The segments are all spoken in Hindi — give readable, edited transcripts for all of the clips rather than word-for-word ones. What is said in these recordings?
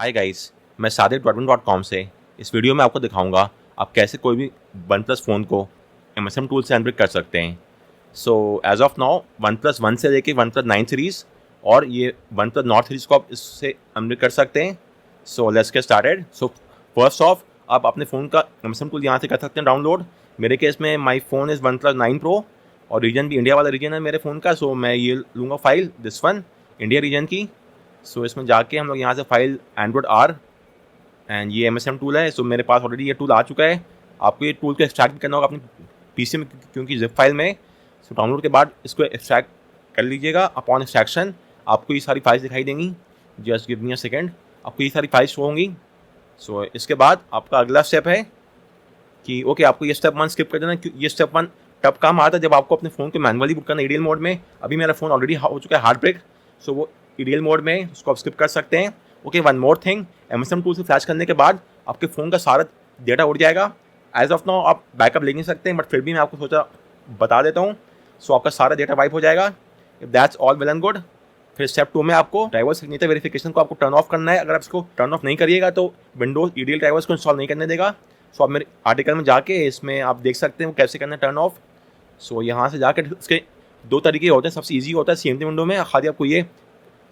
हाय गाइस, मैं sadir.com से इस वीडियो में आपको दिखाऊंगा आप कैसे कोई भी वन प्लस फ़ोन को MSM टूल से अनब्रिक कर सकते हैं। So as of now one plus 1 से लेके वन प्लस 9 सीरीज़ और ये वन प्लस नॉट सीरीज़ को आप इससे अनब्रिक कर सकते हैं। So let's get started. So first of आप अपने फ़ोन का MSM टूल यहाँ से कर सकते हैं डाउनलोड। मेरे केस में my phone is one plus 9 pro और रीजन भी इंडिया वाला रीजन है मेरे फ़ोन का। सो मैं ये लूँगा file this one India region की। सो इसमें जाके हम लोग यहाँ से फाइल एंड्रॉइड आर एंड ये MSM टूल है। सो मेरे पास ऑलरेडी ये टूल आ चुका है। आपको ये टूल को एक्सट्रैक्ट भी करना होगा अपनी पीसी में क्योंकि जिप फाइल में। सो डाउनलोड के बाद इसको एक्सट्रैक्ट कर लीजिएगा। अपॉन एक्सट्रैक्शन आपको ये सारी फाइल्स दिखाई देंगी। Just give me a second, आपको ये सारी फाइल्स शो होंगी। सो इसके बाद आपका अगला स्टेप है कि ओके आपको ये स्टेप 1 स्किप कर देना। ये स्टेप 1 तब काम आता है जब आपको अपने फ़ोन को मैनुअली बूट करना ईडीएल मोड में। अभी मेरा फ़ोन ऑलरेडी हो चुका है हार्ड ब्रेक, सो वो ईडीएल मोड में उसको आप स्किप कर सकते हैं। Okay, one more thing, MSM tool से फ्लैश करने के बाद आपके फ़ोन का सारा डेटा उड़ जाएगा। एज ऑफ नाउ आप बैकअप ले नहीं सकते, बट फिर भी मैं आपको सोचा बता देता हूँ। सो आपका सारा डेटा वाइप हो जाएगा। If that's all well and good, फिर स्टेप 2 में आपको ड्राइवर सिग्नेचर वेरिफिकेशन को आपको टर्न ऑफ करना है। अगर आप इसको टर्न ऑफ नहीं करिएगा तो विंडोज़ ईडीएल ड्राइवर्स को इंस्टॉल नहीं करने देगा। सो आप मेरे आर्टिकल में जाके इसमें आप देख सकते हैं वो कैसे करना है टर्न ऑफ। सो यहाँ से जाकर इसके दो तरीके होते हैं। सबसे ईजी होता है CMD विंडो में खाली आपको ये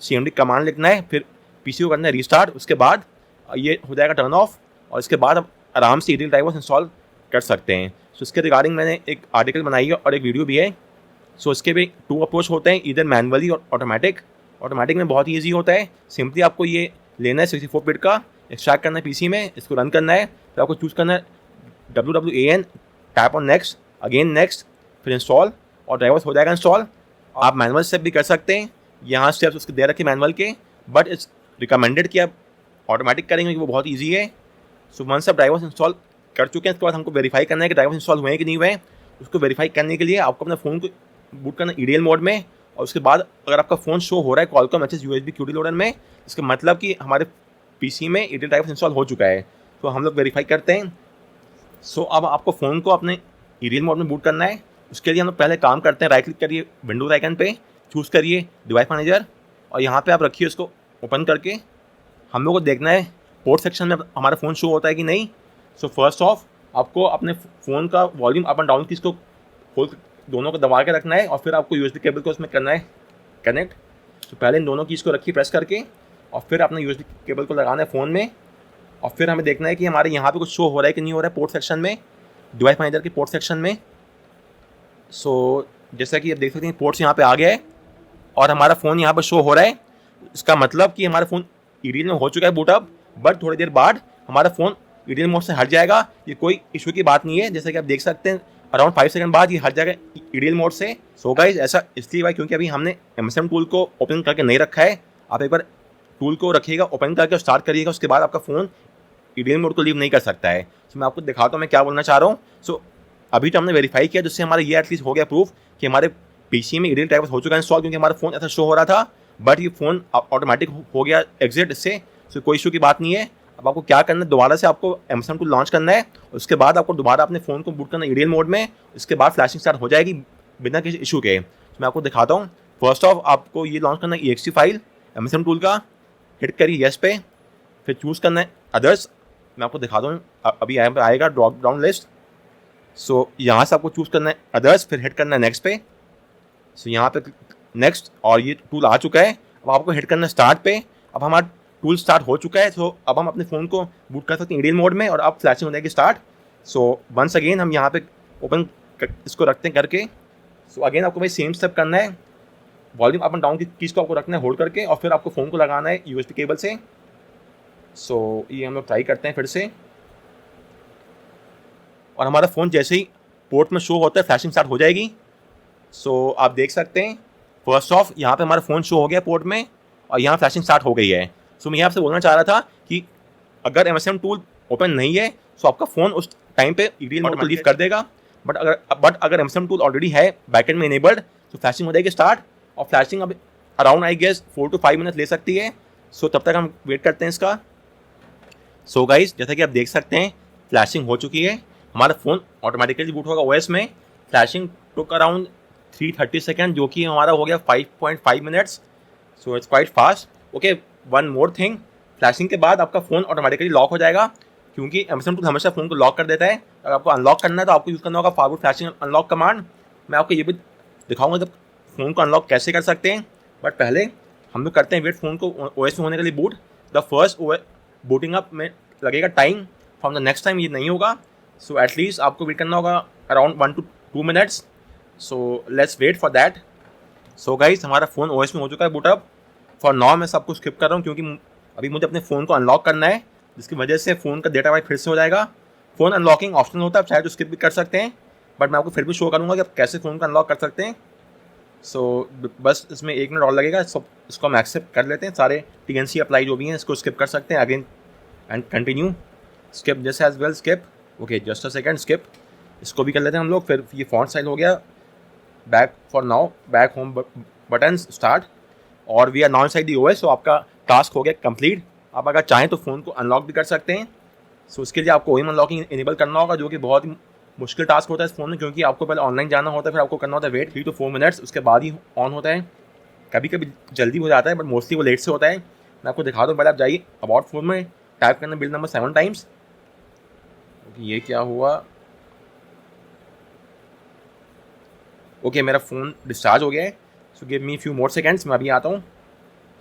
CMD कमांड लिखना है, फिर PC को करना है रीस्टार्ट, उसके बाद ये हो जाएगा टर्न ऑफ और इसके बाद आप आराम से ईडीएल ड्राइवर्स इंस्टॉल कर सकते हैं। सो इसके रिगार्डिंग मैंने एक आर्टिकल बनाई है और एक वीडियो भी है। सो इसके भी 2 अप्रोच होते हैं, इधर मैनुअली और ऑटोमेटिक। ऑटोमेटिक में बहुत ही ईजी होता है। सिंपली आपको ये लेना है 64 बिट का, एक्सट्रैक्ट करना है PC में, इसको रन करना है, फिर आपको चूज़ करना है WWAN, tap on next, again next, फिर इंस्टॉल और ड्राइवर्स हो जाएगा इंस्टॉल। आप मैनुअल स्टेप भी कर सकते हैं, यहाँ स्टेप्स उसके दे रखे मैनुअल के, बट इट्स रिकमेंडेड कि आप ऑटोमेटिक करेंगे, वो बहुत ईजी है। सो वंस आप ड्राइवर्स इंस्टॉल कर चुके हैं, इसके बाद हमको वेरीफाई करना है कि ड्राइवर्स इंस्टॉल हुए हैं कि नहीं हुए। उसको वेरीफाई करने के लिए आपको अपने फ़ोन को बूट करना ईडीएल मोड में और उसके बाद अगर आपका फ़ोन शो हो रहा है कॉल का मैसेज USB QD लोडर में, इसका मतलब कि हमारे PC में ईडीएल ड्राइवर्स इंस्टॉल हो चुका है। तो हम लोग वेरीफाई करते हैं। सो अब आपको फ़ोन को अपने ईडीएल मोड में बूट करना है। उसके लिए हम लोग पहले काम करते हैं, राइट क्लिक करिए विंडोज़ आइकन पे, चूज़ करिए डिवाइस मैनेजर और यहाँ पे आप रखिए उसको ओपन करके। हम लोग को देखना है पोर्ट सेक्शन में हमारा फ़ोन शो होता है कि नहीं। सो फर्स्ट ऑफ आपको अपने फ़ोन का वॉल्यूम अप एंड डाउन की इसको खोल दोनों को दबा के रखना है और फिर आपको USB केबल को उसमें करना है कनेक्ट। तो पहले इन दोनों कीज़ को रखिए प्रेस करके और फिर अपना USB केबल को लगाना है फ़ोन में और फिर हमें देखना है कि हमारे यहाँ पे कुछ शो हो रहा है कि नहीं हो रहा है पोर्ट सेक्शन में, डिवाइस मैनेजर के पोर्ट सेक्शन में। सो जैसा कि आप देख सकते हैं पोर्ट्स यहाँ पे आ गया है और हमारा फ़ोन यहाँ पर शो हो रहा है। इसका मतलब कि हमारा फ़ोन ईडीएल में हो चुका है बूटअप, बट थोड़ी देर बाद हमारा फ़ोन ईडीएल मोड से हट जाएगा। ये कोई इशू की बात नहीं है, जैसा कि आप देख सकते हैं अराउंड 5 सेकंड बाद ये हट जाएगा ईडीएल मोड से। सो गाइस ऐसा इसलिए भाई क्योंकि अभी हमने MSM टूल को ओपन करके नहीं रखा है। आप एक बार टूल को रखिएगा, ओपन करके स्टार्ट करिएगा, उसके बाद आपका फ़ोन ईडीएल मोड को लीव नहीं कर सकता है। सो मैं आपको दिखाता हूँ मैं क्या बोलना चाह रहा हूँ। सो अभी तो हमने वेरीफाई किया जिससे हमारा ये एटलीस्ट हो गया प्रूफ कि हमारे PC में ईडीएल ड्राइवर्स हो चुका है इंस्टॉल, क्योंकि हमारा फ़ोन ऐसा शो हो रहा था बट ये फ़ोन ऑटोमेटिक हो गया एग्जिट इससे। सो कोई इशू की बात नहीं है। अब आपको क्या करना है, दोबारा से आपको MSM टूल लॉन्च करना है, उसके बाद आपको दोबारा अपने फ़ोन को बूट करना है ईडीएल मोड में, इसके बाद फ्लैशिंग स्टार्ट हो जाएगी बिना किसी इशू के। तो मैं आपको दिखाता हूँ। फर्स्ट ऑफ आपको ये लॉन्च करना है EXT फाइल MSM टूल का, हिट करिए येस पे, फिर चूज़ करना है अदर्स। मैं आपको दिखाता हूँ अभी यहाँ पे आएगा ड्रॉप डाउन लिस्ट। सो यहाँ से आपको चूज़ करना है अदर्स, फिर हिट करना है नेक्स्ट पे। सो यहाँ पे नेक्स्ट और ये टूल आ चुका है। अब आपको हिट करना है स्टार्ट पे। अब हमारा टूल स्टार्ट हो चुका है। सो अब हम अपने फ़ोन को बूट कर सकते हैं ईडीएल मोड में और अब फ्लैशिंग हो जाएगी स्टार्ट। सो वंस अगेन हम यहाँ पे ओपन इसको रखते हैं करके। सो अगेन आपको भाई सेम स्टेप करना है, वॉल्यूम अप एंड डाउन की कीज़ को आपको रखना है होल्ड करके और फिर आपको फ़ोन को लगाना है USB केबल से। सो ये हम लोग ट्राई करते हैं फिर से और हमारा फ़ोन जैसे ही पोर्ट में शो होता है फ्लैशिंग स्टार्ट हो जाएगी। सो आप देख सकते हैं फर्स्ट ऑफ यहाँ पे हमारा फ़ोन शो हो गया पोर्ट में और यहाँ फ्लैशिंग स्टार्ट हो गई है। सो मैं आपसे बोलना चाह रहा था कि अगर MSM टूल ओपन नहीं है तो आपका फ़ोन उस टाइम पे ईडीएल मोड को लीव कर देगा, बट अगर MSM टूल ऑलरेडी है बैकएंड में इनेबल्ड तो फ्लैशिंग हो जाएगी स्टार्ट और फ्लैशिंग अब around I guess 4 to 5 minute ले सकती है। सो तब तक हम वेट करते हैं इसका। सो गाइस जैसा कि आप देख सकते हैं फ्लैशिंग हो चुकी है, हमारा फ़ोन ऑटोमेटिकली बूट होगा OS में। फ्लैशिंग टुक अराउंड 330 सेकेंड, जो कि हमारा हो गया 5.5 minutes. So it's quite fast. Okay, one more thing, flashing के बाद आपका फ़ोन ऑटोमेटिकली लॉक हो जाएगा, क्योंकि एमएसएम टूल हमेशा फ़ोन को लॉक कर देता है। अगर आपको अनलॉक करना है तो आपको यूज़ करना होगा फॉरवर्ड फ्लैशिंग अनलॉक कमांड। मैं आपको ये भी दिखाऊंगा जब फ़ोन को अनलॉक कैसे कर सकते हैं, बट पहले हम लोग करते हैं वेट फ़ोन को ओएस में होने के लिए boot. The first booting up में लगेगा time, from the next time ये नहीं होगा। सो एटलीस्ट आपको वेट करना होगा around 1 to 2 minutes. So let's wait for that. So guys, हमारा फ़ोन ओएस में हो चुका है बूट अप। फॉर नाउ मैं सब कुछ स्किप कर रहा हूँ, क्योंकि अभी मुझे अपने फ़ोन को अनलॉक करना है, जिसकी वजह से फ़ोन का डेटा वाइप फिर से हो जाएगा। फ़ोन अनलॉकिंग ऑप्शनल होता है, आप चाहे तो स्किप भी कर सकते हैं, बट मैं आपको फिर भी शो करूँगा कि आप कैसे फ़ोन को अनलॉक कर सकते हैं। सो बस इसमें 1 मिनट और लगेगा। इसको हम एक्सेप्ट कर लेते हैं। सारे TNC अप्लाई जो भी हैं इसको स्किप कर सकते हैं। Again and continue, skip this as well, skip. Okay, just a second, skip. इसको भी कर लेते हैं हम लोग। फिर ये फॉन्ट साइज हो गया। Back for now, back home button, start, और we are now inside the OS. So आपका टास्क हो गया कंप्लीट। आप अगर चाहें तो फ़ोन को अनलॉक भी कर सकते हैं। सो इसके लिए आपको OEM अनलॉकिंग इनेबल करना होगा, जो कि बहुत ही मुश्किल टास्क होता है इस फ़ोन में, क्योंकि आपको पहले ऑनलाइन जाना होता है, फिर आपको करना होता है वेट 3 to 4 मिनट्स, उसके बाद ही ऑन होता है। कभी कभी जल्दी हो जाता है, बट मोस्टली वो लेट से होता है। मैं आपको दिखा दूँ। पहले आप जाइए अबाउट फ़ोन में, टाइप करना बिल नंबर 7 टाइम्स। ये क्या हुआ? ओके, मेरा फ़ोन डिस्चार्ज हो गया है। So give me few more seconds, मैं अभी आता हूँ।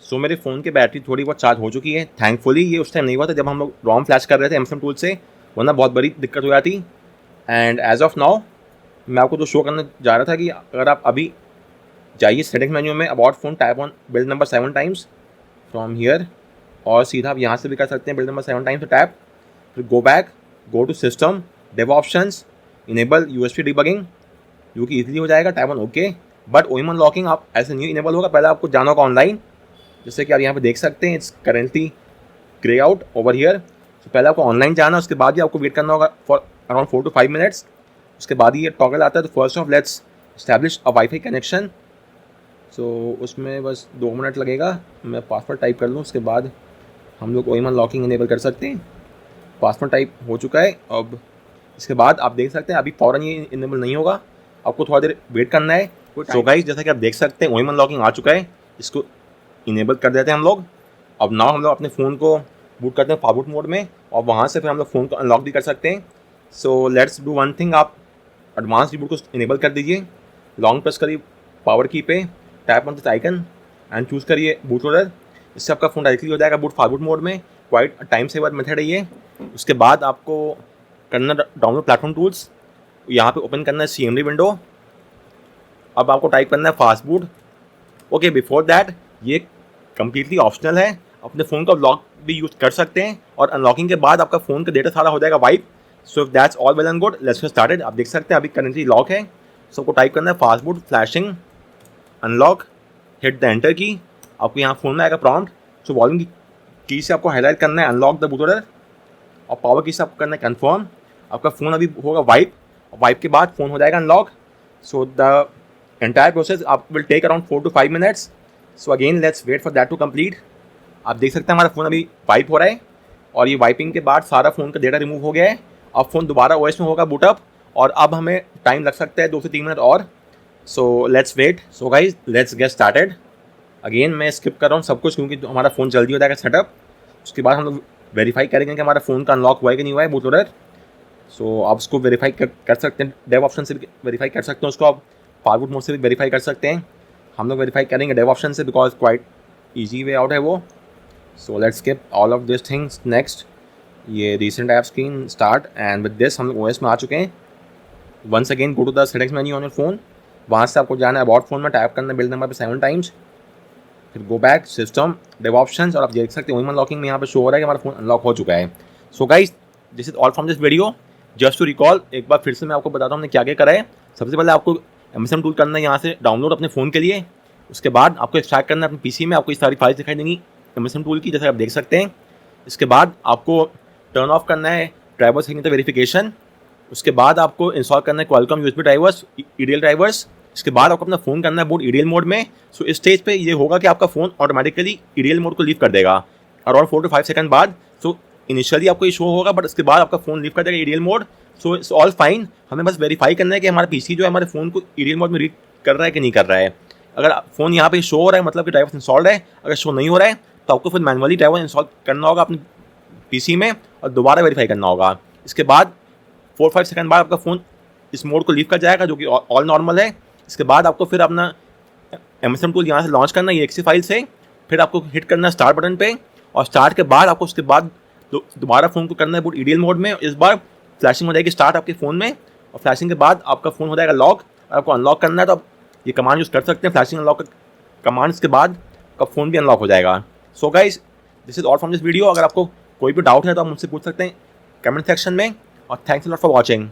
सो मेरे फ़ोन की बैटरी थोड़ी बहुत चार्ज हो चुकी है। थैंकफुली ये उस टाइम नहीं हुआ था जब हम लोग रॉम फ्लैश कर रहे थे एमएसएम टूल से, वरना बहुत बड़ी दिक्कत हो जाती। एंड एज ऑफ नाउ मैं आपको तो शो करने जा रहा था कि अगर आप अभी जाइए सेटिंग्स मेन्यू में, about phone, type on build number 7 times from here, और सीधा आप यहाँ से भी कर सकते हैं बिल्ड नंबर 7 टाइम्स, टैप, फिर go back, go to system, dev options, enable USB debugging, जो कि ईजिली हो जाएगा, type on okay. But OEM unlocking आप ऐसे नहीं इनेबल होगा, पहले आपको जाना होगा ऑनलाइन, जैसे कि आप यहाँ पे देख सकते हैं। It's currently grey out over here. तो पहले आपको ऑनलाइन जाना, उसके बाद ही आपको वेट करना होगा फॉर अराउंड 4 to 5 मिनट्स। उसके बाद ही ये टॉगल आता है। तो first of let's establish a WiFi connection. So उसमें बस 2 मिनट लगेगा। मैं पासवर्ड टाइप कर लूँ, उसके बाद हम लोग OEM अनलॉकिंग इनेबल कर सकते हैं। पासवर्ड टाइप हो चुका है। अब इसके बाद आप देख सकते हैं अभी फ़ौरन ये इनेबल नहीं होगा, आपको थोड़ा देर वेट करना है। सो गाइस, जैसा कि आप देख सकते हैं OEM अनलॉकिंग आ चुका है। इसको इनेबल कर देते हैं हम लोग। अब नाउ हम लोग अपने फ़ोन को बूट करते हैं फॉरवर्ड मोड में, और वहाँ से फिर हम लोग फ़ोन को अनलॉक भी कर सकते हैं। So let's do one thing, आप एडवांस रिबूट को इनेबल कर दीजिए। लॉन्ग प्रेस करिए पावर की पे, tap on this icon and choose करिए बूट लोडर। इससे आपका फ़ोन डायरेक्टली हो जाएगा बूट फॉरवर्ड मोड में। क्वाइट टाइम सेवर मेथड है ये। उसके बाद आपको करना डाउनलोड प्लेटफॉर्म टूल्स, यहाँ पे ओपन करना है CMD विंडो। अब आपको टाइप करना है fast boot. Okay, before that ये कम्प्लीटली ऑप्शनल है, अपने फ़ोन का लॉक भी यूज़ कर सकते हैं, और अनलॉकिंग के बाद आपका फ़ोन का डेटा सारा हो जाएगा wipe. So if that's all well and good, let's get started. आप देख सकते हैं अभी करेंटली लॉक है। सो आपको टाइप करना है fast boot flashing unlock, hit the enter की। आपको यहाँ फ़ोन में आएगा प्रॉम्प्ट। सो वॉल्यूम की से आपको हाईलाइट करना है अनलॉक द बूट लोडर, और पावर की से आपको करना है कन्फर्म। आपका फ़ोन अभी होगा वाइप, वाइप के बाद फ़ोन हो जाएगा unlock. So the entire process आप will take around 4 to 5 minutes. So again let's wait for that to complete. आप देख सकते हैं हमारा फ़ोन अभी वाइप हो रहा है, और ये वाइपिंग के बाद सारा फ़ोन का डेटा रिमूव हो गया है। अब फ़ोन दोबारा OS में होगा बूटअप, और अब हमें टाइम लग सकता है 2 से 3 मिनट और। So let's wait. So guys, let's get started. Again मैं स्किप कर रहा हूँ सब कुछ, क्योंकि हमारा फ़ोन जल्दी हो जाएगा सेटअप। उसके बाद हम लोग वेरीफाई करेंगे कि हमारा फ़ोन का अनलॉक हुआ है कि नहीं हुआ है बूट लोडर। सो आप उसको वेरीफाई कर सकते हैं, डेव ऑप्शन से भी वेरीफाई कर सकते हैं उसको, आप फॉरवर्ड मोड से भी वेरीफाई कर सकते हैं। हम लोग वेरीफाई करेंगे डेव ऑप्शन से, because quite easy way out है वो। So let's skip all of this things. Next ये recent app screen start, and with this हम लोग OS में आ चुके हैं। Once again go to the settings menu on your phone. वहाँ से आपको जाना है अबाउट फोन में, टाइप करना है बिल्ड नंबर पे 7 टाइम्स, फिर go back system dev options, और आप देख सकते हैं OEM अनलॉकिंग में यहाँ पे शो हो रहा है कि हमारा फ़ोन अनलॉक हो चुका है। So guys, this is all from this video. Just to recall, एक बार फिर से मैं आपको बताता हूँ हमने क्या क्या करा है। सबसे पहले आपको एमएसएम टूल करना है यहाँ से डाउनलोड अपने फ़ोन के लिए। उसके बाद आपको एक्सट्रैक्ट करना है अपने PC में, आपको इस सारी फाइल्स दिखाई देंगी एमएसएम टूल की, जैसे आप देख सकते हैं। इसके बाद आपको टर्न ऑफ करना है ड्राइवर सिग्नेचर वेरिफिकेशन। उसके बाद आपको इंस्टॉल करना है Qualcomm USB drivers, EDL drivers. इसके बाद आपको अपना फ़ोन करना है बूट EDL मोड में। सो इस स्टेज पे ये होगा कि आपका फ़ोन ऑटोमेटिकली EDL मोड को लीव कर देगा अराउंड 4 to 5 सेकंड बाद। सो इनिशियली आपको ये शो होगा, बट उसके बाद आपका फ़ोन लीव कर देगा EDL mode. So it's all fine. हमें बस वेरीफाई करना है कि हमारा PC जो है हमारे फ़ोन को EDL मोड में रीड कर रहा है कि नहीं कर रहा है। अगर फ़ोन यहाँ पे शो हो रहा है, मतलब कि ड्राइवर्स इंस्टॉल्ड है। अगर शो नहीं हो रहा है, तो आपको फिर मैनुअली ड्राइवर इंस्टॉल करना होगा अपने पीसी में और दोबारा वेरीफाई करना होगा। इसके बाद 4-5 सेकंड बाद आपका फ़ोन इस मोड को लीव कर जाएगा, जो कि ऑल नॉर्मल है। इसके बाद आपको फिर अपना MSM टूल यहाँ से लॉन्च करना है exe फाइल से, फिर आपको हिट करना है स्टार्ट बटन पे, और स्टार्ट के बाद आपको उसके बाद दोबारा फ़ोन को करना है बूट EDL मोड में। इस बार फ्लैशिंग हो जाएगी स्टार्ट आपके फ़ोन में, और फ्लैशिंग के बाद आपका फ़ोन हो जाएगा लॉक। और आपको अनलॉक करना है तो आप ये कमांड यूज़ कर सकते हैं, फ्लैशिंग अनलॉक कमांड्स के बाद आपका फ़ोन भी अनलॉक हो जाएगा। सो guys, this is all from this video. अगर आपको कोई भी डाउट है तो आप मुझसे पूछ सकते हैं कमेंट सेक्शन में, और thanks a lot for watching.